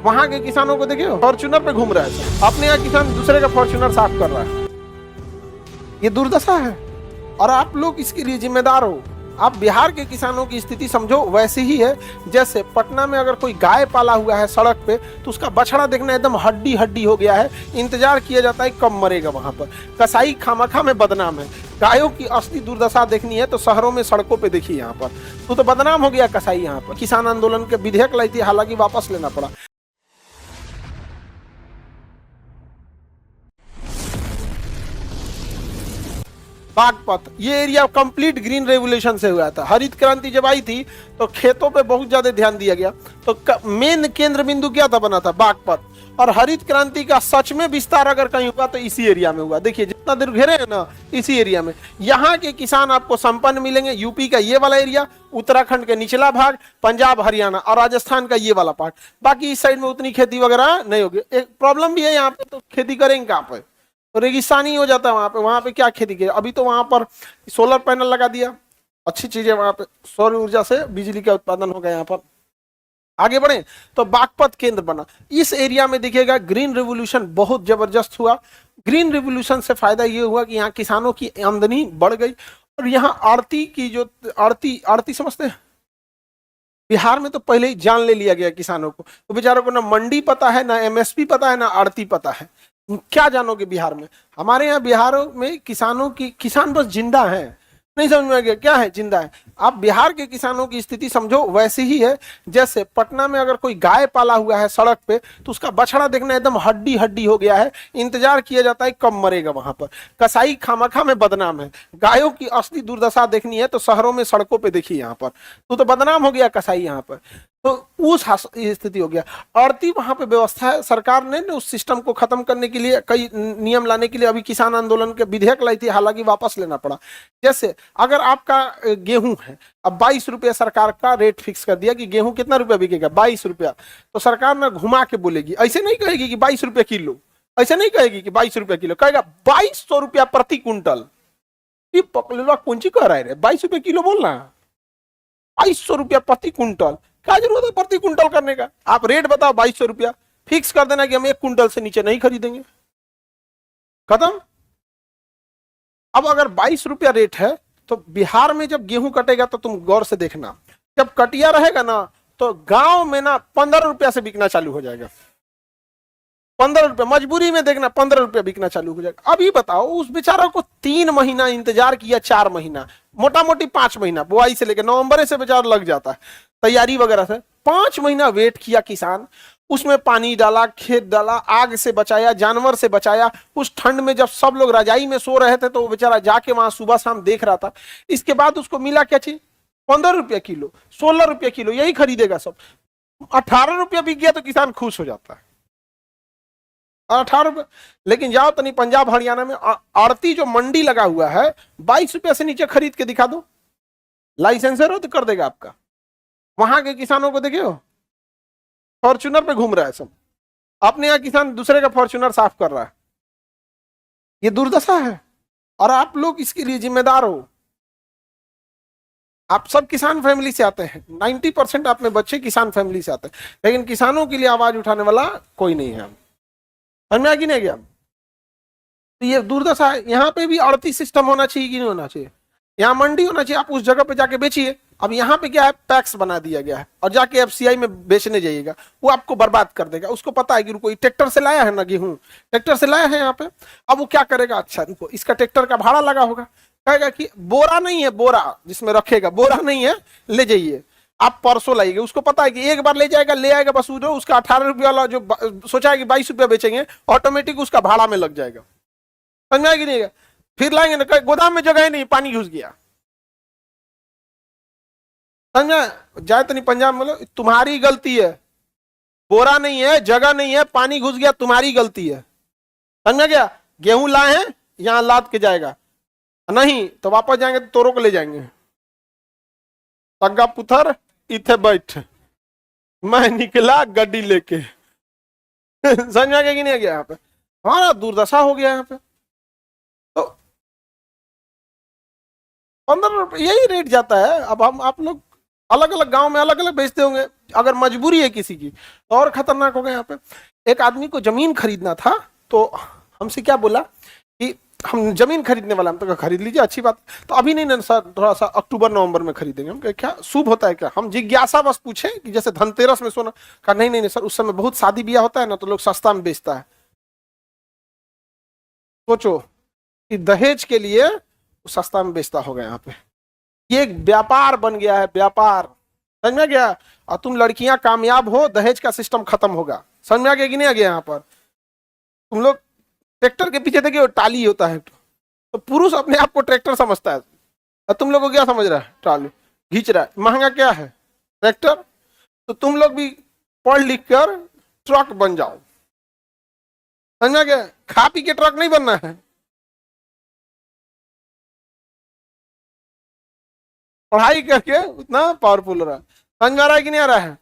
वहां के किसानों को देखिए फॉर्च्यूनर पे घूम रहा है, अपने यहाँ किसान दूसरे का फॉर्च्यूनर साफ कर रहा है। ये दुर्दशा है और आप लोग इसके लिए जिम्मेदार हो। आप बिहार के किसानों की स्थिति समझो वैसी ही है जैसे पटना में अगर कोई गाय पाला हुआ है सड़क पे तो उसका बछड़ा देखना एकदम हड्डी हड्डी हो गया है, इंतजार किया जाता है कब मरेगा। वहां पर कसाई खामखा में बदनाम है। गायों की असली दुर्दशा देखनी है तो शहरों में सड़कों पे देखिए, यहाँ पर तो बदनाम हो गया कसाई। यहाँ पर किसान आंदोलन के विधेयक लाई थी, हालांकि वापस लेना पड़ा। बागपत ये एरिया कंप्लीट ग्रीन रेवोल्यूशन से हुआ था। हरित क्रांति जब आई थी तो खेतों पे बहुत ज्यादा ध्यान दिया गया, तो मेन केंद्र बिंदु क्या था बना था बागपत। और हरित क्रांति का सच में विस्तार अगर कहीं हुआ तो इसी एरिया में हुआ। देखिए जितना देर घेरे हैं ना इसी एरिया में। यहाँ के किसान आपको संपन्न मिलेंगे। यूपी का ये वाला एरिया, उत्तराखंड के निचला भाग, पंजाब हरियाणा और राजस्थान का ये वाला पार्ट। बाकी इस साइड में उतनी खेती वगैरह नहीं होगी। एक प्रॉब्लम भी है यहाँ पे, तो खेती करेंगे कहाँ पे, तो रेगिस्तानी हो जाता है वहां पे। वहां पे क्या खेती की, अभी तो वहां पर सोलर पैनल लगा दिया, अच्छी चीज है। वहां पे सौर ऊर्जा से बिजली का उत्पादन हो गया। यहाँ पर आगे बढ़े तो बागपत केंद्र बना। इस एरिया में देखिएगा ग्रीन रेवोल्यूशन बहुत जबरदस्त हुआ। ग्रीन रेवोल्यूशन से फायदा ये हुआ कि यहाँ किसानों की आमदनी बढ़ गई। और यहाँ आड़ती की जो आड़ती समझते हैं, बिहार में तो पहले ही जान ले लिया गया किसानों को। तो बेचारों को ना मंडी पता है, ना एमएसपी पता है, ना आड़ती पता है। क्या जानोगे बिहार में? हमारे यहाँ बिहार में किसान बस जिंदा है। नहीं समझ में आ गया क्या है जिंदा है? आप बिहार के किसानों की स्थिति समझो वैसी ही है जैसे पटना में अगर कोई गाय पाला हुआ है सड़क पे तो उसका बछड़ा देखना एकदम हड्डी हड्डी हो गया है, इंतजार किया जाता है कब मरेगा। वहां पर कसाई खामखा में बदनाम है। गायों की असली दुर्दशा देखनी है तो शहरों में सड़कों पे देखिए, यहाँ पर तो बदनाम हो गया कसाई। यहाँ पर तो उस स्थिति हो गया। आड़ती वहां पे व्यवस्था है। सरकार ने उस सिस्टम को खत्म करने के लिए कई नियम लाने के लिए अभी किसान आंदोलन के विधेयक लाई थी, हालांकि वापस लेना पड़ा। जैसे अगर आपका गेहूं है, अब 22 रुपया सरकार का रेट फिक्स कर दिया कि गेहूं कितना रुपया बिकेगा, 22 रुपया। तो सरकार ना घुमा के बोलेगी, ऐसे नहीं कहेगी कि 22 रुपया किलो, ऐसे नहीं कहेगी कि 22 रुपया किलो, कहेगा 2200 रुपया प्रति क्विंटल। ये पकड़ेगा कौन सी कह रहा है, 22 रुपया किलो बोलना, 2200 रुपया प्रति क्विंटल। क्या जरूरत है प्रति क्विंटल करने का? आप रेट बताओ 2200 रुपया फिक्स कर देना कि हम 1 क्विंटल से नीचे नहीं खरीदेंगे, खत्म। अब अगर 22 रुपया रेट है तो बिहार में जब गेहूं कटेगा तो तुम गौर से देखना, जब कटिया रहेगा ना तो गांव में ना 15 रुपया से बिकना चालू हो जाएगा। 15 रुपया मजबूरी में देखना, 15 रुपया बिकना चालू हो जाएगा। अभी बताओ उस बेचारा को 3 महीना इंतजार किया, 4 महीना, मोटा मोटी 5 महीना, बुआई से लेकर नवंबर से बेचारा लग जाता है तैयारी वगैरह से। 5 महीना वेट किया किसान, उसमें पानी डाला, खेत डाला, आग से बचाया, जानवर से बचाया। उस ठंड में जब सब लोग रजाई में सो रहे थे तो वो बेचारा जाके वहां सुबह शाम देख रहा था। इसके बाद उसको मिला क्या चीज? 15 रुपया किलो, 16 रुपया किलो, यही खरीदेगा सब। 18 रुपया बिक गया तो किसान खुश हो जाता है, 18 रुपये। लेकिन जाओ तनी पंजाब हरियाणा में आड़ती जो मंडी लगा हुआ है, 22 रुपया से नीचे खरीद के दिखा दो, लाइसेंसर हो तो कर देगा आपका। वहां के किसानों को देखियो फॉर्च्यूनर पे घूम रहा है सब, अपने यहाँ किसान दूसरे का फॉर्च्यूनर साफ कर रहा है। ये दुर्दशा है और आप लोग इसके लिए जिम्मेदार हो। आप सब किसान फैमिली से आते हैं, 90% आप में बच्चे किसान फैमिली से आते हैं, लेकिन किसानों के लिए आवाज उठाने वाला कोई नहीं है। हमें आगे नहीं गया, तो ये दुर्दशा है। यहाँ पे भी आड़ती सिस्टम होना चाहिए कि नहीं होना चाहिए? यहाँ मंडी होना चाहिए, आप उस जगह पे जाके बेचिए। अब यहाँ पे क्या है, पैक्स बना दिया गया है और जाके एफसीआई में बेचने जाइएगा, वो आपको बर्बाद कर देगा। उसको पता है कि रुको ट्रैक्टर से लाया है ना गेहूं, ट्रैक्टर से लाया है यहाँ पे। अब वो क्या करेगा, अच्छा रुको इसका ट्रैक्टर का भाड़ा लगा होगा, कहेगा कि बोरा नहीं है, बोरा जिसमें रखेगा बोरा नहीं है, ले जाइए आप परसों लाइए। उसको पता है कि एक बार ले जाएगा, ले आएगा, बस उसका 18 रुपया वाला जो सोचा है कि 22 रुपया बेचेंगे, ऑटोमेटिक उसका भाड़ा में लग जाएगा। समझ में आएगी नहीं? फिर लाएंगे ना, गोदाम में जगह नहीं, पानी घुस गया। समझा? जाए तो नहीं पंजाब में, बोलो तुम्हारी गलती है, बोरा नहीं है, जगह नहीं है, पानी घुस गया, तुम्हारी गलती है। समझा गया? गेहूं लाए हैं, यहां लाद के जाएगा, नहीं तो वापस जाएंगे तो तोरो को ले जाएंगे। तग्गा पुथर इथे बैठ, मैं निकला गड्डी लेके। समझ में आ गया कि नहीं आ गया? यहाँ पे हमारा दुर्दशा हो गया। यहाँ पे तो 15 रुपये यही रेट जाता है। अब हम आप लोग अलग अलग गांव में अलग अलग बेचते होंगे, अगर मजबूरी है किसी की तो और खतरनाक होगा। यहाँ पे एक आदमी को जमीन खरीदना था, तो हमसे क्या बोला कि हम जमीन खरीदने वाला, हम तो कहा खरीद लीजिए, अच्छी बात। तो अभी नहीं ना सर, थोड़ा सा अक्टूबर नवंबर में खरीदेंगे। हम कहे क्या शुभ होता है क्या? हम जिज्ञासा बस पूछे कि जैसे धनतेरस में सोना। कहा नहीं नहीं नहीं सर, उस समय बहुत शादी ब्याह होता है ना, तो लोग सस्ता में बेचता है। सोचो कि दहेज के लिए सस्ता में बेचता होगा। यहाँ पे ये एक व्यापार बन गया है, व्यापार। समझ में आ गया? और तुम लड़कियां कामयाब हो, दहेज का सिस्टम खत्म होगा। समझ में आ गया कि नहीं आ गया? यहाँ पर तुम लोग ट्रैक्टर के पीछे देखिए, टाली होता है, तो पुरुष अपने आप को ट्रैक्टर समझता है, और तुम लोग को क्या समझ रहा है? ट्राली खींच रहा है। महंगा क्या है? ट्रैक्टर। तो तुम लोग भी पढ़ लिख कर ट्रक बन जाओ। समझ में आ गया? खा पी के ट्रक नहीं बनना है, पढ़ाई करके उतना पावरफुल हो रहा है। समझ में आ रहा है कि नहीं आ रहा है?